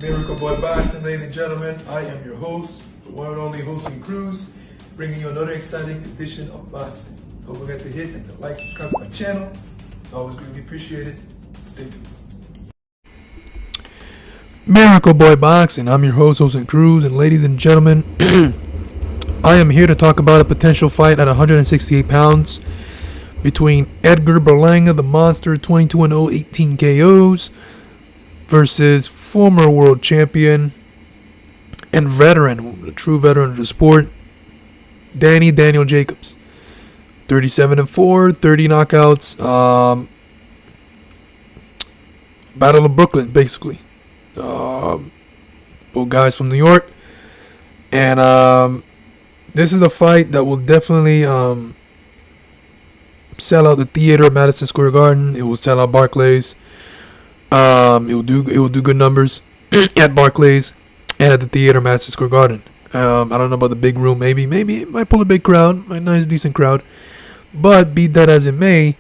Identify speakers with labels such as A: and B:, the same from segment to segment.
A: Miracle Boy Boxing, ladies and gentlemen. I am your host, the one and only Hosting Cruz, bringing you another exciting edition of boxing. Don't forget to hit and to like, subscribe to my channel. It's always greatly appreciated. Stay tuned.
B: Miracle Boy Boxing. I'm your host, Hosting Cruz, and ladies and gentlemen, I am here to talk about a potential fight at 168 pounds between Edgar Berlanga, the monster, 22-0, 18 KOs, versus former world champion and veteran, a true veteran of the sport, Daniel Jacobs. 37-4, 30 knockouts. Battle of Brooklyn, basically. Both guys from New York. And this is a fight that will definitely sell out the theater at Madison Square Garden. It will sell out Barclays. It will do good numbers at Barclays and at the theater, Madison Square Garden. I don't know about the big room. Maybe it might pull a big crowd, a nice decent crowd. But be that as it may,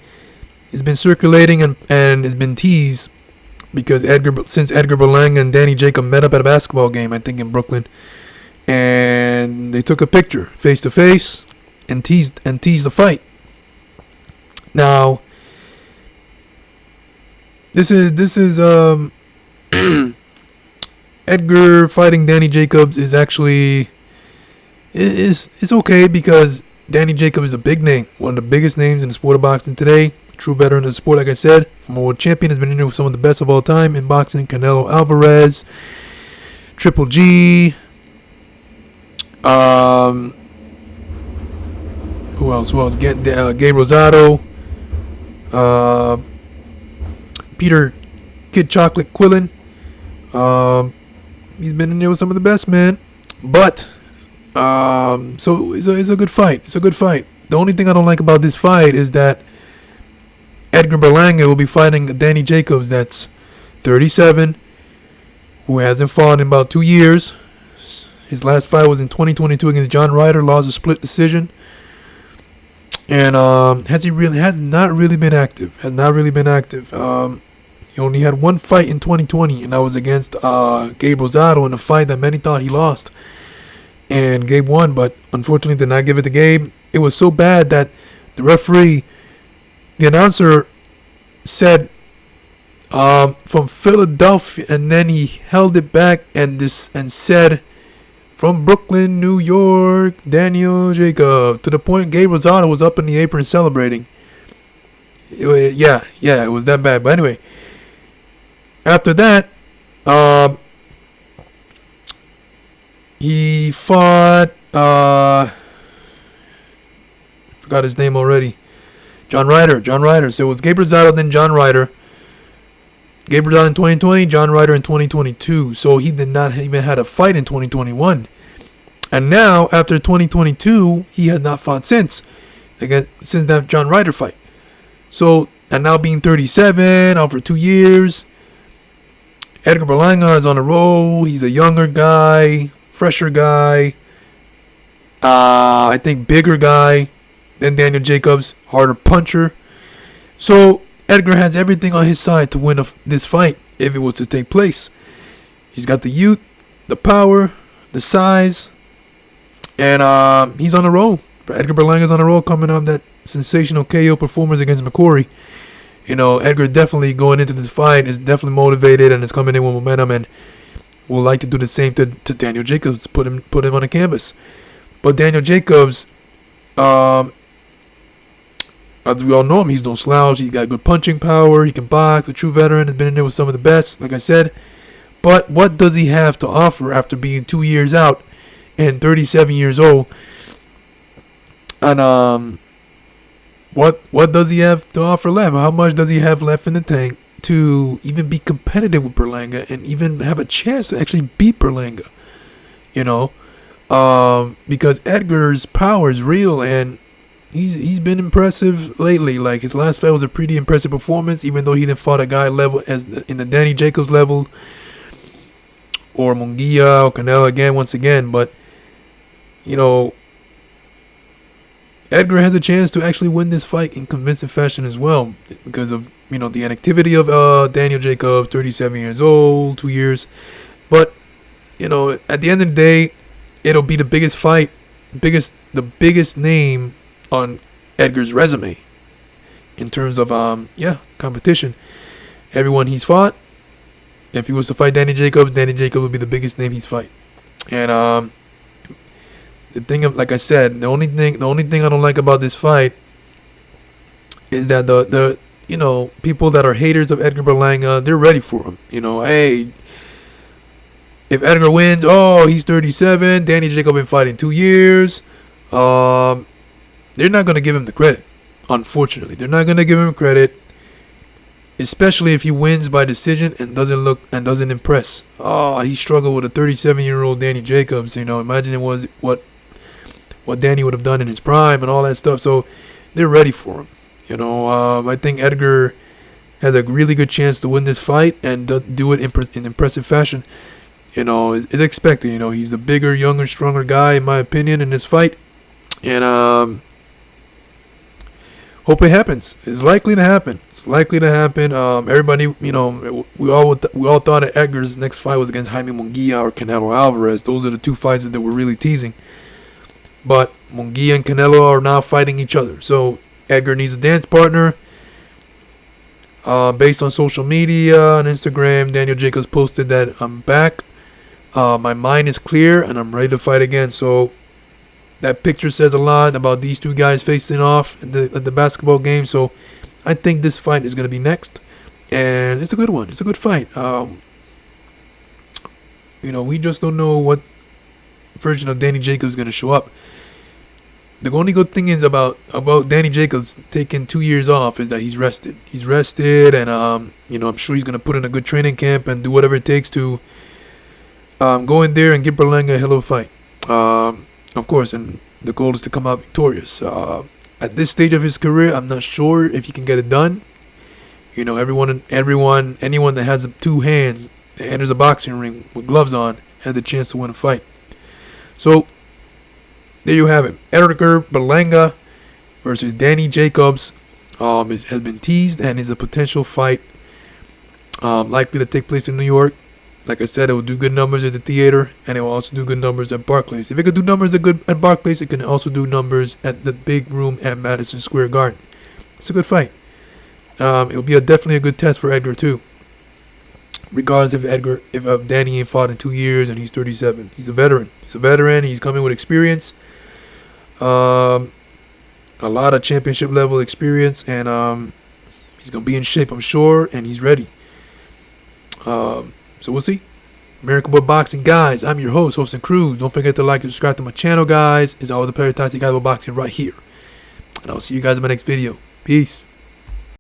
B: it's been circulating and it's been teased because since Edgar Berlanga and Danny Jacob met up at a basketball game, I think in Brooklyn, and they took a picture face to face and teased the fight. Now, This is Edgar fighting Danny Jacobs is actually it's okay because Danny Jacobs is a big name, one of the biggest names in the sport of boxing today. True veteran of the sport, like I said, former world champion, has been in there with some of the best of all time in boxing. Canelo Alvarez, Triple G. Who else? Gabe Rosado. Peter Kid Chocolate Quillen. He's been in there with some of the best, man. But so it's a good fight. It's a good fight. The only thing I don't like about this fight is that Edgar Berlanga will be fighting Danny Jacobs, that's 37, who hasn't fought in about 2 years. His last fight was in 2022 against John Ryder, lost a split decision. And has not really been active. He only had one fight in 2020, and that was against Gabe Rosado in a fight that many thought he lost. And Gabe won, but unfortunately did not give it to Gabe. It was so bad that the announcer said from Philadelphia, and then he held it back and said from Brooklyn, New York, Daniel Jacob, to the point Gabe Rosado was up in the apron celebrating. It was that bad. But anyway, after that, he fought, forgot his name already, John Ryder. So it was Gabe Rosado, then John Ryder. Gabe Rosado in 2020, John Ryder in 2022. So he did not even had a fight in 2021. And now, after 2022, he has not fought since that John Ryder fight. So, and now being 37, out for 2 years, Edgar Berlanga is on a roll. He's a younger guy, fresher guy, I think bigger guy than Daniel Jacobs, harder puncher. So, Edgar has everything on his side to win this fight if it was to take place. He's got the youth, the power, the size, and he's on a roll. Edgar Berlanga's on a roll coming off that sensational KO performance against McCory. You know, Edgar definitely going into this fight is definitely motivated and is coming in with momentum and will like to do the same to Daniel Jacobs, put him on the canvas. But Daniel Jacobs, as we all know him, he's no slouch. He's got good punching power. He can box. A true veteran. Has been in there with some of the best, like I said. But what does he have to offer after being 2 years out and 37 years old? And what does he have to offer left? How much does he have left in the tank to even be competitive with Berlanga and even have a chance to actually beat Berlanga? You know, because Edgar's power is real and he's been impressive lately. Like his last fight was a pretty impressive performance, even though he didn't fought a guy level as in the Danny Jacobs level or Munguia or Canelo again once again. But you know, Edgar has a chance to actually win this fight in convincing fashion as well because of, you know, the inactivity of Daniel Jacobs, 37 years old, 2 years But at the end of the day, it'll be the biggest fight, the biggest name on Edgar's resume in terms of competition. Everyone he's fought. If he was to fight Danny Jacobs would be the biggest name he's fight. And the thing, like I said, the only thing I don't like about this fight is that the people that are haters of Edgar Berlanga, they're ready for him. Hey, if Edgar wins, he's 37. Danny Jacobs been fighting 2 years. They're not gonna give him the credit. Unfortunately, they're not gonna give him credit, especially if he wins by decision and doesn't impress. He struggled with a 37-year-old Danny Jacobs. Imagine it was what Danny would have done in his prime and all that stuff. So they're ready for him. I think Edgar has a really good chance to win this fight and do it in impressive fashion. It's expected. He's the bigger, younger, stronger guy, in my opinion, in this fight. And hope it happens. It's likely to happen. Everybody, we all thought that Edgar's next fight was against Jaime Munguia or Canelo Alvarez. Those are the two fights that were really teasing. But Munguia and Canelo are now fighting each other. So Edgar needs a dance partner. Based on social media on Instagram, Daniel Jacobs posted that I'm back. My mind is clear and I'm ready to fight again. So that picture says a lot about these two guys facing off at the basketball game. So I think this fight is going to be next. And it's a good one. It's a good fight. We just don't know what version of Danny Jacobs is going to show up. The only good thing is about Danny Jacobs taking 2 years off is that he's rested. He's rested, and I'm sure he's gonna put in a good training camp and do whatever it takes to go in there and give Berlanga a hell of a fight. Of course, and the goal is to come out victorious. At this stage of his career, I'm not sure if he can get it done. Anyone that has 2 hands that enters a boxing ring with gloves on has the chance to win a fight. So there you have it. Edgar Berlanga versus Danny Jacobs has been teased and is a potential fight likely to take place in New York. Like I said, it will do good numbers at the theater, and it will also do good numbers at Barclays. If it could do numbers at Barclays, it can also do numbers at the big room at Madison Square Garden. It's a good fight. It will be definitely a good test for Edgar too. Regardless if Danny ain't fought in 2 years and he's 37, he's a veteran. He's coming with experience. A lot of championship level experience, and he's gonna be in shape, I'm sure, and he's ready. So we'll see. American Boy Boxing, guys. I'm your host, Hosting Cruz. Don't forget to like and subscribe to my channel, guys. It's always a pleasure to talk to you guys about boxing right here, and I'll see you guys in my next video. Peace.